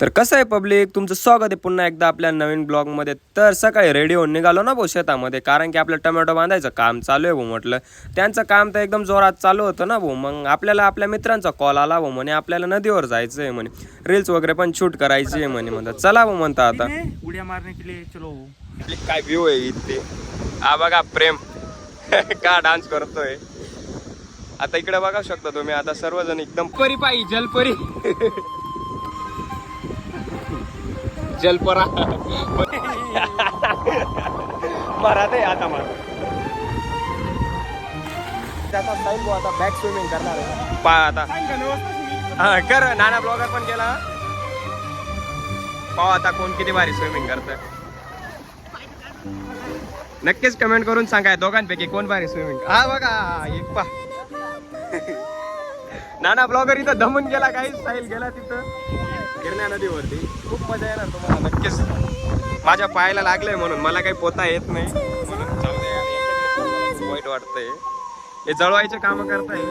तर कसं आहे पब्लिक, तुमचं स्वागत आहे पुन्हा एकदा आपल्या नवीन ब्लॉगमध्ये. तर सकाळी रेडी होऊन निघालो ना भाऊ शेतामध्ये, कारण की आपलं टोमॅटो बांधायचं काम चालू आहे भाऊ. म्हटलं त्यांचं काम तर एकदम जोरात चालू होतं ना भाऊ. मग आपल्याला आपल्या मित्रांचा कॉल आला भाऊ, म्हणे आपल्याला नदीवर जायचं आहे म्हणे, रील्स वगैरे पण शूट करायची आहे म्हणे. म्हणतात चला भाऊ म्हणता आता उड्या मारने के लिए चलो. काय व्ह्यू आहे इथे. हा बघा प्रेम का डान्स करतोय. आता इकडे बघा शकता तुम्ही, आता सर्वजण एकदम परी पायी जलपरी जलपरा मारा ते आता मार त्याचा स्टाईल भाऊ. आता बॅक स्विमिंग करणार आहे पा आता. हा कर, नाना ब्लॉगर पण गेला. पाहू आता कोण किती भारी स्विमिंग करतोय. नक्कीच कमेंट करून सांगा दोघांपैकी कोण भारी स्विमिंग. हा बघा एक पा नाना ब्लॉगर इथं दमून गेला, काही स्टाईल गेला तिथं गिरण्या नदीवरती. खूप मजा येणार तुम्हाला नक्कीच. माझ्या पायाला लागलंय म्हणून मला काही पोता येत नाही, म्हणून जाऊ दे. वाईट वाटतंय हे जळवायचे काम करताय.